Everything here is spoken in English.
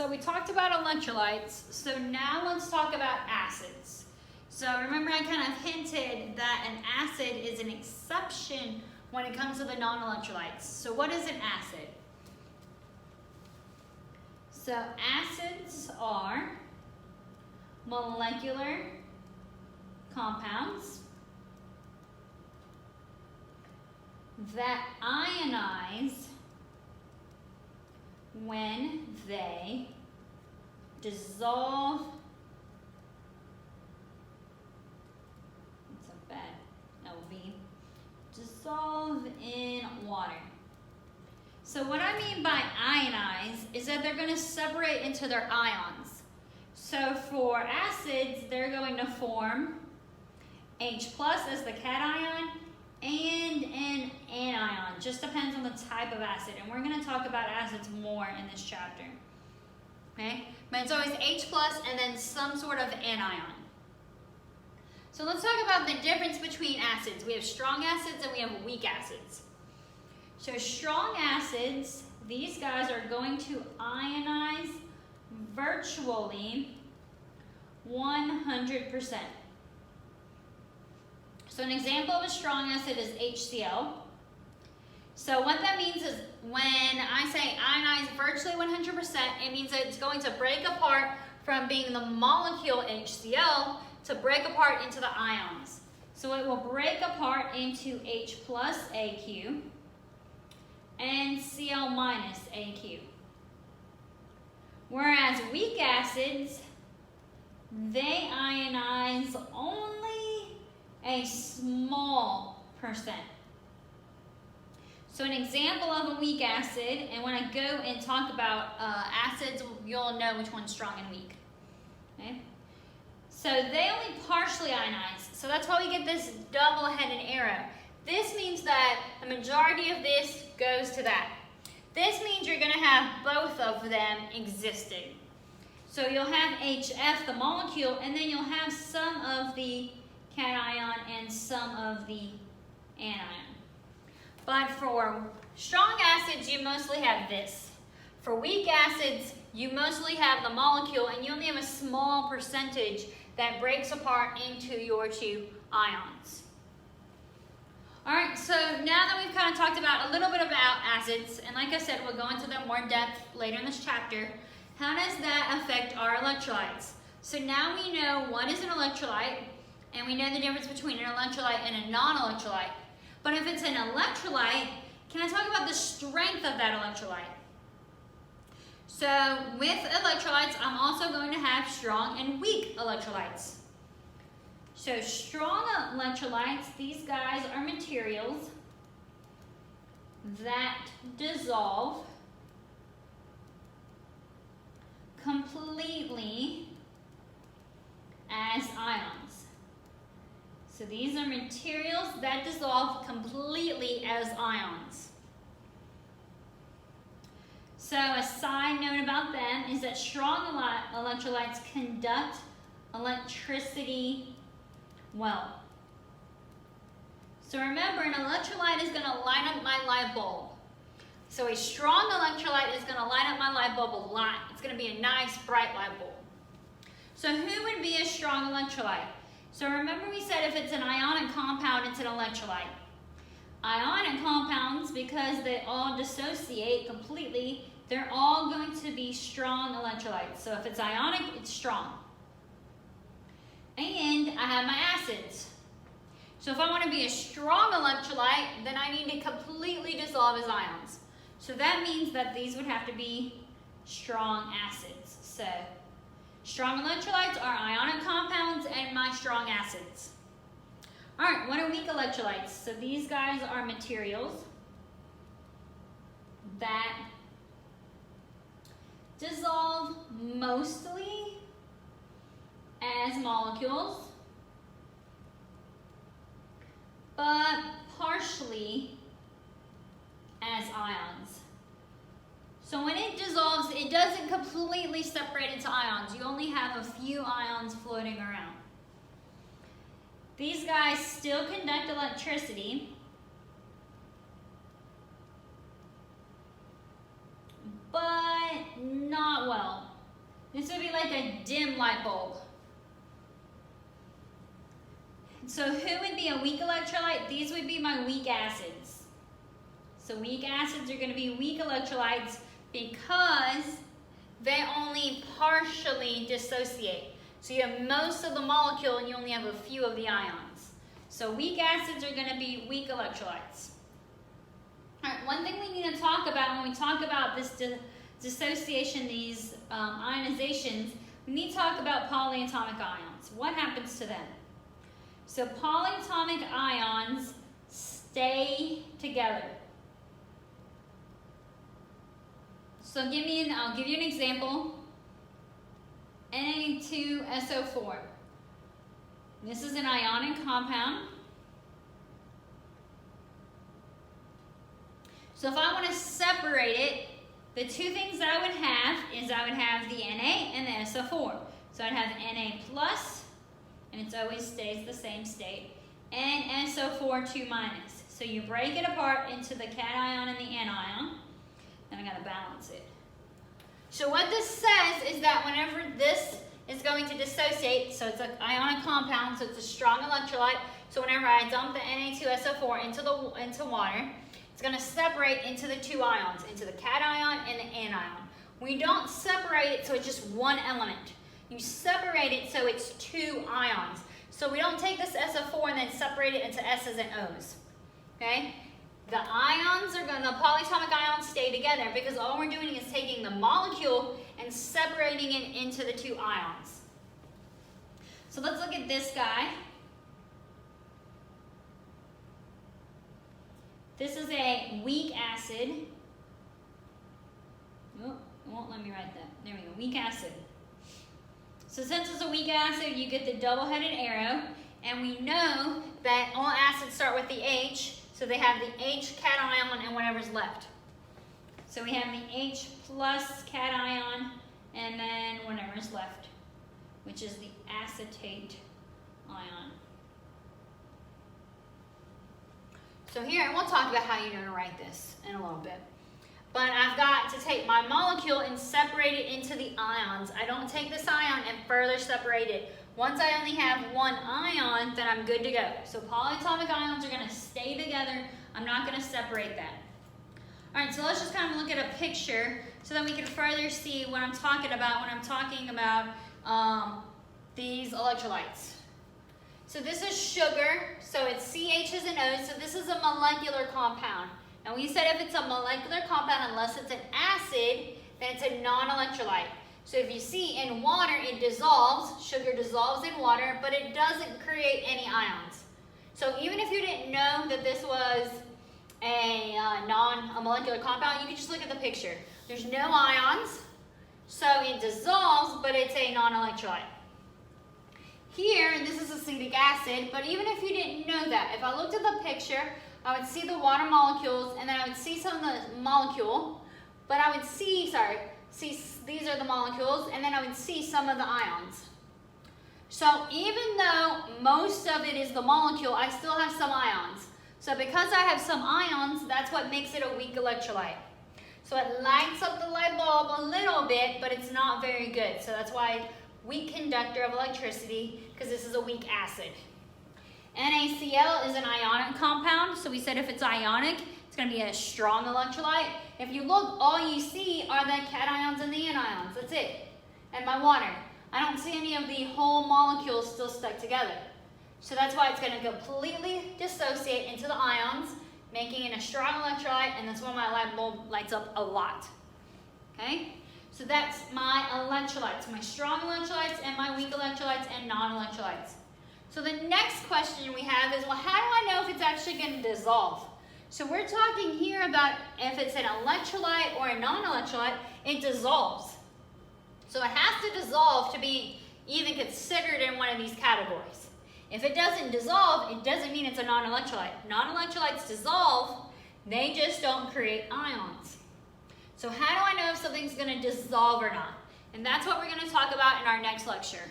so we talked about electrolytes, so now let's talk about acids. So remember I kind of hinted that an acid is an exception when it comes to the non-electrolytes. So what is an acid? So acids are molecular compounds that ionize when they dissolve. It's a bad LV. Dissolve in water. So what I mean by ionize is that they're going to separate into their ions. So for acids, they're going to form H plus as the cation and an anion. Just depends on the type of acid. And we're going to talk about acids more in this chapter. Okay? But it's always H plus and then some sort of anion. So let's talk about the difference between acids. We have strong acids and we have weak acids. So strong acids, these guys are going to ionize virtually 100%. So an example of a strong acid is HCl. So what that means is when I say ionize virtually 100%, it means that it's going to break apart from being the molecule HCl to break apart into the ions. So it will break apart into H plus AQ and Cl minus AQ. Whereas weak acids, they ionize only a small percent. So an example of a weak acid, and when I go and talk about acids, you'll know which one's strong and weak. Okay? So they only partially ionize. So that's why we get this double-headed arrow. This means that a majority of this goes to that. This means you're going to have both of them existing. So you'll have HF, the molecule, and then you'll have some of the cation and some of the anion. But for strong acids, you mostly have this. For weak acids, you mostly have the molecule, and you only have a small percentage that breaks apart into your two ions. All right, so now that we've kind of talked about a little bit about acids, and like I said, we'll go into them more in depth later in this chapter, how does that affect our electrolytes? So now we know what is an electrolyte, and we know the difference between an electrolyte and a non-electrolyte. But if it's an electrolyte, can I talk about the strength of that electrolyte? So with electrolytes, I'm also going to have strong and weak electrolytes. So strong electrolytes, these guys are materials that dissolve completely as ions. So these are materials that dissolve completely as ions. So a side note about them is that strong electrolytes conduct electricity well. So remember, an electrolyte is going to light up my light bulb. So a strong electrolyte is going to light up my light bulb a lot. It's going to be a nice bright light bulb. So who would be a strong electrolyte? So remember we said if it's an ionic compound, it's an electrolyte. Ionic compounds, because they all dissociate completely, they're all going to be strong electrolytes. So if it's ionic, it's strong. And I have my acids. So if I want to be a strong electrolyte, then I need to completely dissolve as ions. So that means that these would have to be strong acids. So strong electrolytes are ionic compounds and my strong acids. All right, what are weak electrolytes? So these guys are materials that dissolve mostly as molecules, but partially as ions. So when it dissolves, it doesn't completely separate into ions. You only have a few ions floating around. These guys still conduct electricity, but not well. This would be like a dim light bulb. So who would be a weak electrolyte? These would be my weak acids. So weak acids are going to be weak electrolytes because they only partially dissociate. So you have most of the molecule and you only have a few of the ions. So weak acids are going to be weak electrolytes. All right, one thing we need to talk about when we talk about this dissociation, these ionizations, we need to talk about polyatomic ions. What happens to them? So polyatomic ions stay together. So I'll give you an example. Na2SO4. This is an ionic compound. So if I want to separate it, the two things that I would have is I would have the Na and the SO4. So I'd have Na plus, and it always stays the same state, and SO4 2 minus. So you break it apart into the cation and the anion. Then I gotta balance it. So what this says is that whenever this is going to dissociate, so it's an ionic compound, so it's a strong electrolyte. So whenever I dump the Na2SO4 into water, it's going to separate into the two ions, into the cation and the anion. We don't separate it so it's just one element. You separate it so it's two ions. So we don't take this SO4 and then separate it into S's and O's. Okay? The ions are going, the polyatomic ions stay together because all we're doing is taking the molecule and separating it into the two ions. So let's look at this guy. This is a weak acid. Oh, it won't let me write that. There we go, weak acid. So since it's a weak acid, you get the double-headed arrow, and we know that all acids start with the H, so they have the H cation and whatever's left. So we have the H plus cation and then whatever's left, which is the acetate ion. So here, and we'll talk about how you know to write this in a little bit. But I've got to take my molecule and separate it into the ions. I don't take this ion and further separate it. Once I only have one ion, then I'm good to go. So polyatomic ions are going to stay together. I'm not going to separate that. All right, so let's just kind of look at a picture so that we can further see what I'm talking about when I'm talking about these electrolytes. So this is sugar, so it's CH's and O's, so this is a molecular compound. Now we said if it's a molecular compound, unless it's an acid, then it's a non-electrolyte. So if you see in water, it dissolves, sugar dissolves in water, but it doesn't create any ions. So even if you didn't know that this was a molecular compound, you can just look at the picture. There's no ions, so it dissolves, but it's a non-electrolyte. Here, this is acetic acid, but even if you didn't know that, if I looked at the picture, I would see the water molecules, and then I would see some of the molecule, but I would see these are the molecules, and then I would see some of the ions. So even though most of it is the molecule, I still have some ions. So because I have some ions, that's what makes it a weak electrolyte. So it lights up the light bulb a little bit, but it's not very good. So that's why weak conductor of electricity, because this is a weak acid. NaCl is an ionic compound, so we said if it's ionic, it's going to be a strong electrolyte. If you look, all you see are the cations and the anions. That's it. And my water. I don't see any of the whole molecules still stuck together. So that's why it's going to completely dissociate into the ions, making it a strong electrolyte, and that's why my light bulb lights up a lot. Okay? So that's my electrolytes, my strong electrolytes and my weak electrolytes and non-electrolytes. So the next question we have is, well, how do I know if it's actually going to dissolve? So we're talking here about if it's an electrolyte or a non-electrolyte, it dissolves. So it has to dissolve to be even considered in one of these categories. If it doesn't dissolve, it doesn't mean it's a non-electrolyte. Non-electrolytes dissolve, they just don't create ions. So how do I know if something's going to dissolve or not? And that's what we're going to talk about in our next lecture.